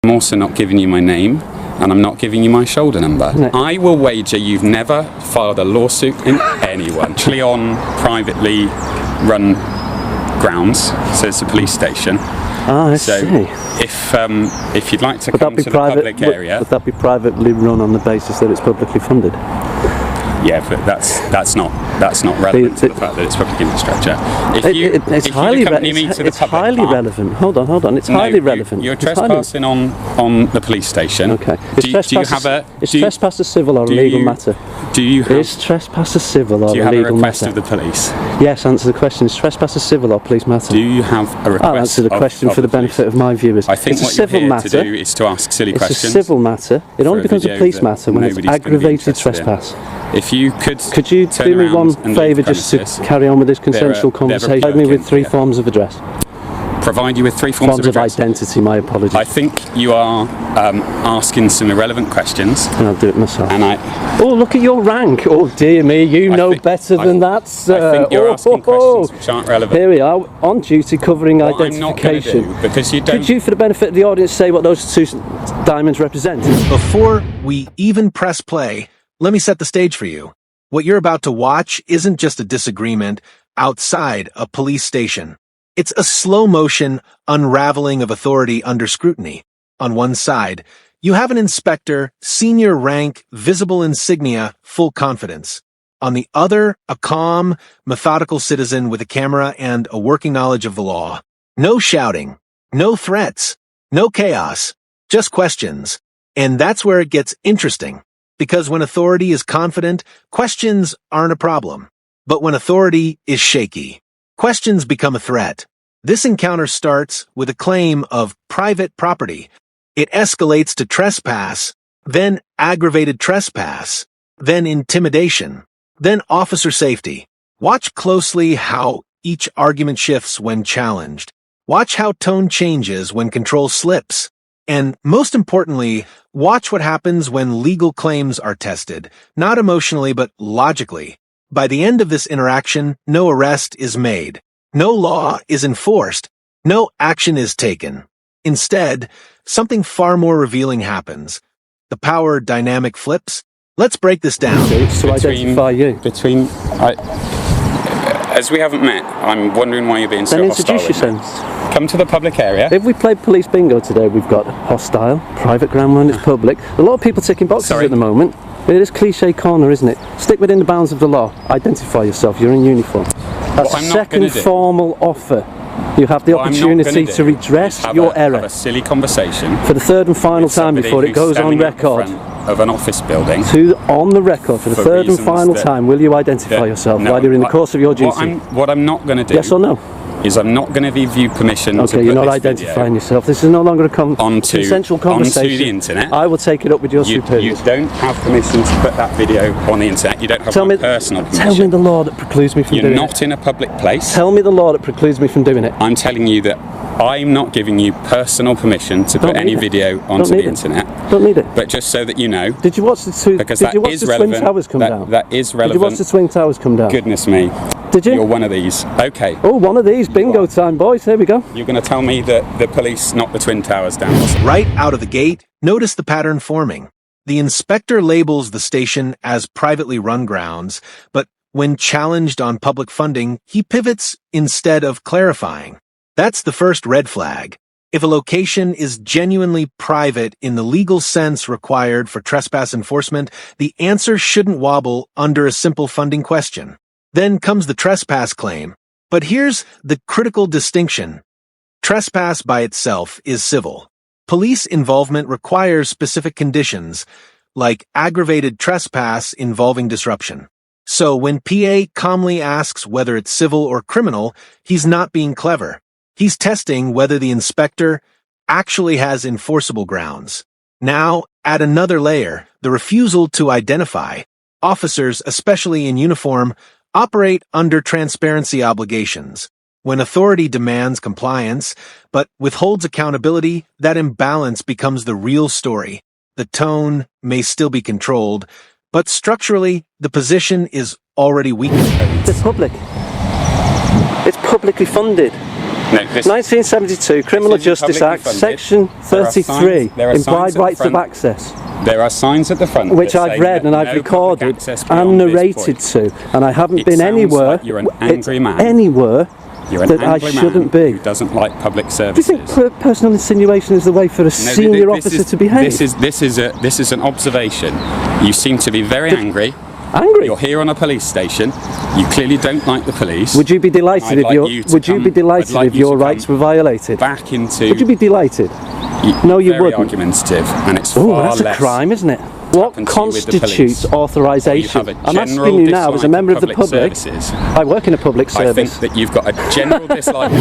I'm also not giving you my name, and I'm not giving you my shoulder number. No. I will wager you've never filed a lawsuit in anyone, actually on privately run grounds, so it's a police station. I So see. if you'd like to come to the public area, would that be privately run on the basis that it's publicly funded? yeah, but that's not relevant to the fact that it's public infrastructure. It's highly relevant. Hold on. It's highly relevant. You're trespassing on the police station. Okay. Is trespass a civil or a legal matter? Is trespass a civil or a legal matter? Do you have a request of the police? Yes, answer the question. Is trespass a civil or police matter? Do you have a request? I'll answer the question for the benefit of my viewers. I think it's what a civil you're here matter. to do is to ask silly questions. It's a civil matter. It only becomes a police matter when it's aggravated trespass. If you could you do me one favour just to carry on with this consensual conversation? Provide me with three forms of address. Provide you with three forms of address? Identity, my apologies. I think you are asking some irrelevant questions. And I'll do it myself. And oh, look at your rank. Oh, dear me, you know better than that, sir. I think you're asking questions which aren't relevant. Here we are, on duty, covering identification. I'm not going to do, because you don't... Could you, for the benefit of the audience, say what those two diamonds represent? Before we even press play, let me set the stage for you. What you're about to watch isn't just a disagreement outside a police station. It's a slow-motion unraveling of authority under scrutiny. On one side, you have an inspector, senior rank, visible insignia, full confidence. On the other, a calm, methodical citizen with a camera and a working knowledge of the law. No shouting, no threats, no chaos, just questions. And that's where it gets interesting. Because when authority is confident, questions aren't a problem. But when authority is shaky, questions become a threat. This encounter starts with a claim of private property. It escalates to trespass, then aggravated trespass, then intimidation, then officer safety. Watch closely how each argument shifts when challenged. Watch how tone changes when control slips. And most importantly, watch what happens when legal claims are tested, not emotionally but logically. By the end of this interaction, no arrest is made. No law is enforced. No action is taken. Instead, something far more revealing happens. The power dynamic flips. Let's break this down. To identify you. As we haven't met, I'm wondering why you're being so hostile. Then introduce yourselves. Come to the public area. If we played police bingo today, we've got hostile, private ground when it's public. A lot of people ticking boxes at the moment. It is cliche corner, isn't it? Stick within the bounds of the law. Identify yourself. You're in uniform. That's a second formal offer. You have the opportunity to redress your error. Have a silly conversation for the third and final time before it goes on record. Of an office building. On the record for the third and final time, will you identify yourself while you're in the course of your duty? What I'm not going to do. Yes or no? Is I'm not going to give you permission to put you're not identifying yourself. This is no longer a consensual conversation. Onto the internet. I will take it up with your superiors. You don't have permission to put that video on the internet. You don't have personal permission. Tell me the law that precludes me from doing it. You're not in a public place. Tell me the law that precludes me from doing it. I'm telling you that I'm not giving you personal permission to put any video onto the internet. Don't need it. But just so that you know. Did you watch the Twin Towers come down? That is relevant. Did you watch the Twin Towers come down? Goodness me. Did you? You're one of these. Okay. Oh, one of these. Bingo time, boys. Here we go. You're going to tell me that the police knocked the Twin Towers down. Right out of the gate, notice the pattern forming. The inspector labels the station as privately run grounds, but when challenged on public funding, he pivots instead of clarifying. That's the first red flag. If a location is genuinely private in the legal sense required for trespass enforcement, the answer shouldn't wobble under a simple funding question. Then comes the trespass claim. But here's the critical distinction. Trespass by itself is civil. Police involvement requires specific conditions, like aggravated trespass involving disruption. So when PA calmly asks whether it's civil or criminal, he's not being clever. He's testing whether the inspector actually has enforceable grounds. Now, add another layer, the refusal to identify. Officers, especially in uniform, operate under transparency obligations. When authority demands compliance, but withholds accountability, that imbalance becomes the real story. The tone may still be controlled, but structurally, the position is already weakened. It's public. It's publicly funded. No, 1972 Criminal Justice Act, Section 33, implied rights of access. There are signs at the front which I've read and I've recorded and narrated to, and I haven't been anywhere. Like you're an angry man. Anywhere. You're an that I shouldn't be. Who doesn't like public services. Do you think personal insinuation is the way for a senior officer to behave? This is an observation. You seem to be very angry. Angry? You're here on a police station. You clearly don't like the police. Would you be delighted if your rights were violated? Back into. Would you be delighted? No, you wouldn't. Very argumentative, and it's far less. That's a crime, isn't it? What constitutes authorisation? I'm asking you now, as a member of the public. I work in a public service. I think that you've got a general dislike.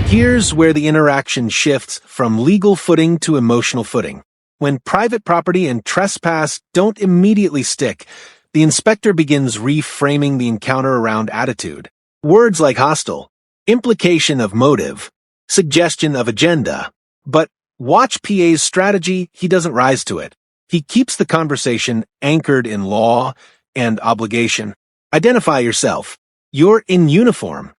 Here's where the interaction shifts from legal footing to emotional footing. When private property and trespass don't immediately stick, the inspector begins reframing the encounter around attitude. Words like hostile, implication of motive, suggestion of agenda. But watch PA's strategy, he doesn't rise to it. He keeps the conversation anchored in law and obligation. Identify yourself. You're in uniform.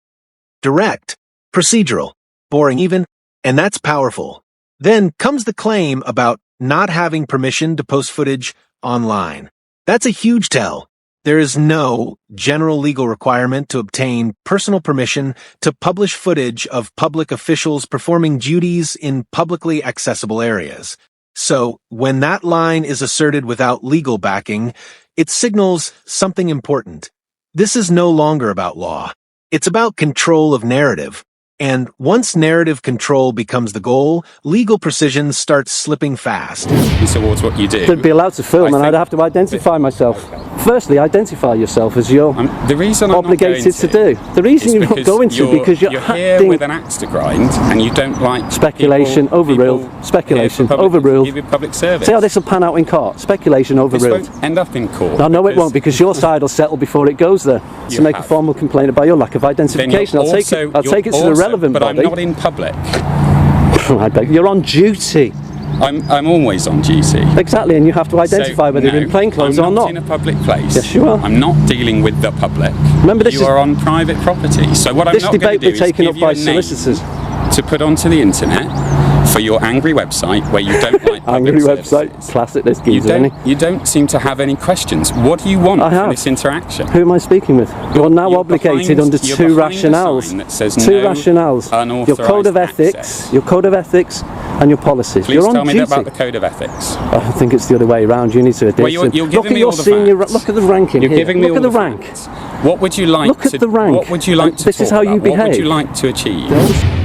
Direct, procedural, boring even, and that's powerful. Then comes the claim about not having permission to post footage online. That's a huge tell. There is no general legal requirement to obtain personal permission to publish footage of public officials performing duties in publicly accessible areas. So, when that line is asserted without legal backing, it signals something important. This is no longer about law. It's about control of narrative. And once narrative control becomes the goal, legal precision starts slipping fast. Towards what you do. I'd be allowed to film and I'd have to identify myself. Firstly, identify yourself as you're obligated to do. The reason you're not going to because you're here with an axe to grind and you don't like speculation overruled. Speculation overruled. Give you public service. See how this will pan out in court. Speculation overruled. This won't end up in court. No, it won't, because your side will settle before it goes there to make a formal complaint about your lack of identification. I'll take it to the relevant body. But I'm not in public. I beg. You're on duty. I'm always on duty. Exactly, and you have to identify whether you're in plain clothes or not. I'm not in a public place. Yes, you are. I'm not dealing with the public. Remember, you are on private property. So what I'm not going to do is give you a name to put onto the internet for your angry website where you don't like public website. Classic this geezer, you don't seem to have any questions. What do you want from this interaction? Who am I speaking with? You're now obligated under two rationales. Your code of ethics, and your policies. Please tell me about the code of ethics. I think it's the other way around. You need to adhere to. Look at your senior. Look at the ranking here. Look at the rank. What would you like? Look at the rank. What would you like to? This is how you behave. What would you like to achieve?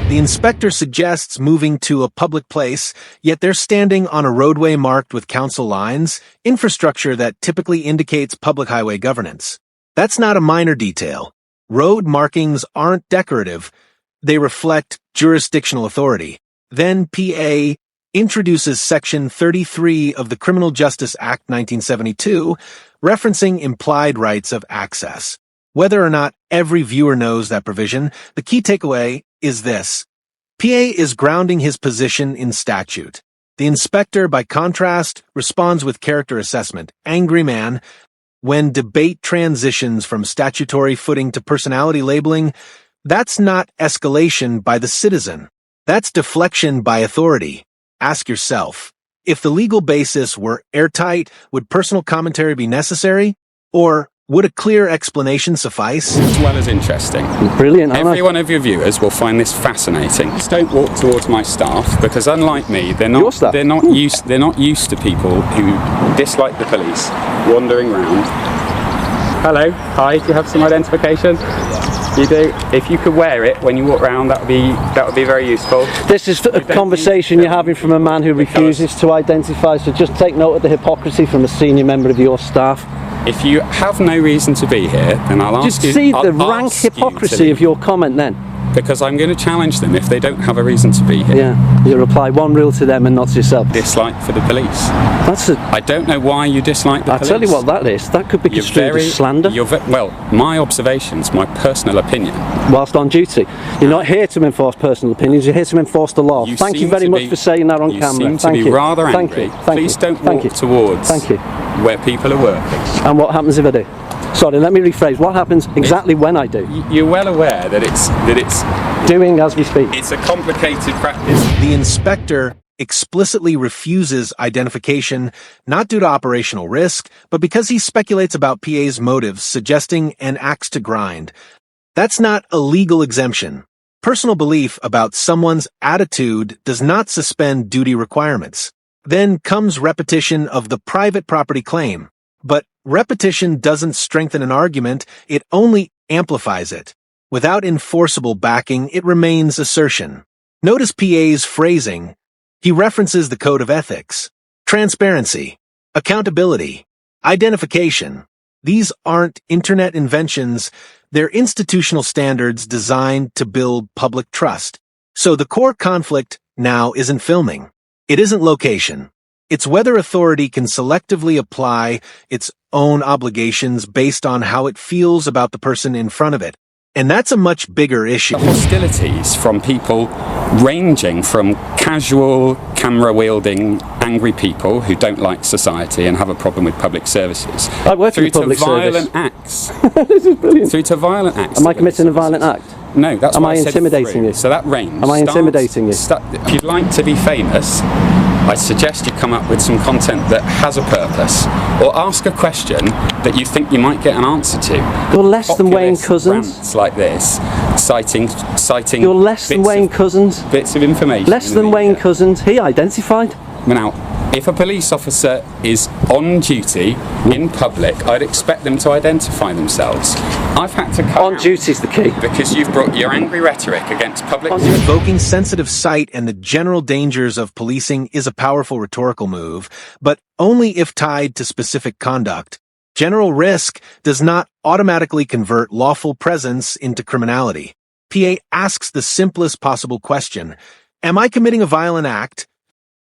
The inspector suggests moving to a public place, yet they're standing on a roadway marked with council lines, infrastructure that typically indicates public highway governance. That's not a minor detail. Road markings aren't decorative. They reflect jurisdictional authority. Then PA introduces Section 33 of the Criminal Justice Act 1972, referencing implied rights of access. Whether or not every viewer knows that provision, the key takeaway is this. PA is grounding his position in statute. The inspector, by contrast, responds with character assessment. Angry man. When debate transitions from statutory footing to personality labeling, that's not escalation by the citizen. That's deflection by authority. Ask yourself, if the legal basis were airtight, would personal commentary be necessary? Or would a clear explanation suffice? As well as interesting. Brilliant. Every one of your viewers will find this fascinating. Just don't walk towards my staff because, unlike me, they're not used to people who dislike the police wandering round. Hello, hi. Do you have some identification? You do. If you could wear it when you walk around, that would be very useful. This is a conversation you're having from a man who refuses to identify. So just take note of the hypocrisy from a senior member of your staff. If you have no reason to be here, then I'll ask you. Just see the rank hypocrisy of your comment then. Because I'm going to challenge them if they don't have a reason to be here. Yeah, you apply one rule to them and not to yourself. Dislike for the police. I don't know why you dislike the police. I'll tell you what that is. That could be construed as slander. Well, my observations, my personal opinion. Whilst on duty. You're not here to enforce personal opinions, you're here to enforce the law. Thank you very much for saying that on camera. You seem to be rather angry. Please don't walk towards where people are working. And what happens if I do? Sorry, let me rephrase. What happens exactly when I do? You're well aware that it's doing as we speak. It's a complicated practice. The inspector explicitly refuses identification, not due to operational risk, but because he speculates about PA's motives, suggesting an axe to grind. That's not a legal exemption. Personal belief about someone's attitude does not suspend duty requirements. Then comes repetition of the private property claim. But repetition doesn't strengthen an argument, it only amplifies it. Without enforceable backing, it remains assertion. Notice PA's phrasing. He references the code of ethics, transparency, accountability, identification. These aren't internet inventions, they're institutional standards designed to build public trust. So the core conflict now isn't filming. It isn't location. It's whether authority can selectively apply its own obligations based on how it feels about the person in front of it. And that's a much bigger issue. The hostilities from people ranging from casual, camera-wielding, angry people who don't like society and have a problem with public services, I work in public violent service. acts. This is brilliant. Through to violent acts. Am I committing a violent act? No, that's Am what I said intimidating through. you? So that range. Am I intimidating you? If you'd like to be famous, I suggest you come up with some content that has a purpose, or ask a question that you think you might get an answer to. You're less than Wayne Couzens. Rants like this, citing. You're less than Wayne Couzens. Bits of information. Less than Wayne Couzens. He identified. Now, if a police officer is on duty in public, I'd expect them to identify themselves. I've had to cut on duty's the key. Because you've brought your angry rhetoric against public. Invoking sensitive sight and the general dangers of policing is a powerful rhetorical move, but only if tied to specific conduct. General risk does not automatically convert lawful presence into criminality. PA asks the simplest possible question: am I committing a violent act?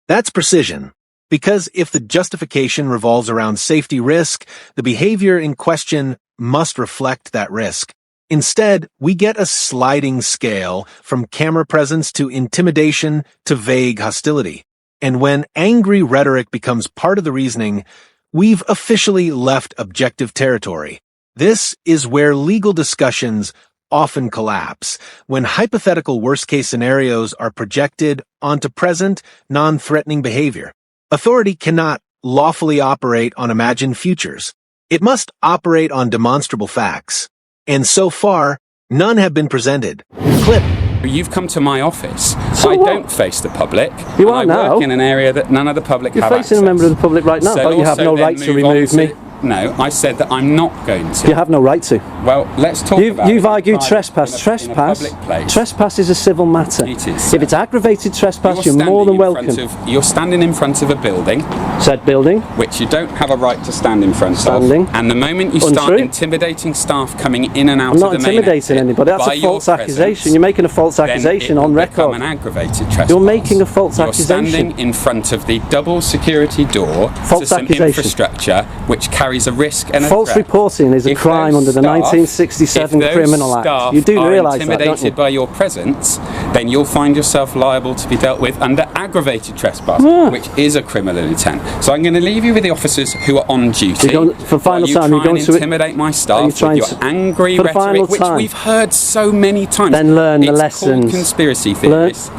That's precision. Because if the justification revolves around safety risk, the behavior in question must reflect that risk. Instead, we get a sliding scale from camera presence to intimidation to vague hostility. And when angry rhetoric becomes part of the reasoning, we've officially left objective territory. This is where legal discussions often collapse, when hypothetical worst-case scenarios are projected onto present, non-threatening behavior. Authority cannot lawfully operate on imagined futures. It must operate on demonstrable facts. And so far, none have been presented. Clip. You've come to my office. So I what? Don't face the public. You are I now. work in an area that none of the public have access. You're facing a member of the public right now, So but you have also no then right to move on remove me. No, I said that I'm not going to. You have no right to. Well, let's talk about it. You've argued In trespass. a Trespass. public place. Trespass is a civil matter. It is. If it's aggravated trespass, you're more than welcome. You're standing in front of a building. Said building. Which you don't have a right to stand in front Standing. of. And the moment you start Untrue. intimidating staff coming in and out I'm of the not main intimidating exit anybody. That's a false accusation. You're making a false accusation on record. An aggravated trespass. You're making a false accusation. You're standing in front of the double security door false to some accusation. Infrastructure which carries a risk and a false threat. Reporting is a If crime those under the staff- 1967 if those Criminal Act. staff You do are realise that, don't intimidated you? by your presence, then you'll find yourself liable to be dealt with under aggravated trespass, which is a criminal intent. So I'm going to leave you with the officers who are on duty. For final time, you're going to intimidate my staff with your angry for the final rhetoric, which time. we've heard so many times. Then learn the It's lessons. called conspiracy theories.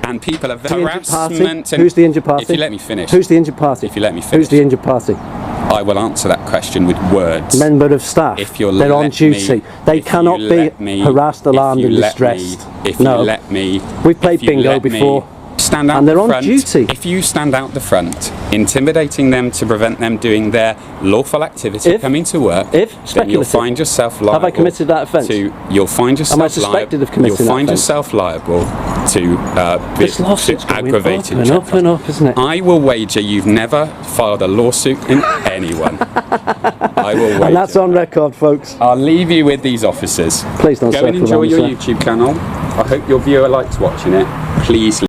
And people are harassment. Who's the injured party? If you let me finish. Who's the injured party? If you let me finish. Who's the injured party? I will answer that question with words. Member of staff. If you'll They're on let duty. me, They if cannot you be let me, harassed, alarmed, if you and let distressed. Me, if No. you let me, We've played if you bingo let me before. Stand out And they're the on front. duty. If you stand out the front, intimidating them to prevent them doing their lawful activity, coming to work, then you'll speculative. find yourself liable. Have I committed that offence? You'll find yourself Am I suspected liable, of committing You'll that find offence? yourself liable to This lawsuit's going aggravated up and up and up, isn't it? I will wager you've never filed a lawsuit in anyone. I will wager. And that's on record, folks. I'll leave you with these officers. Please don't go and circle enjoy around, your sir. YouTube channel. I hope your viewer likes watching it. Please.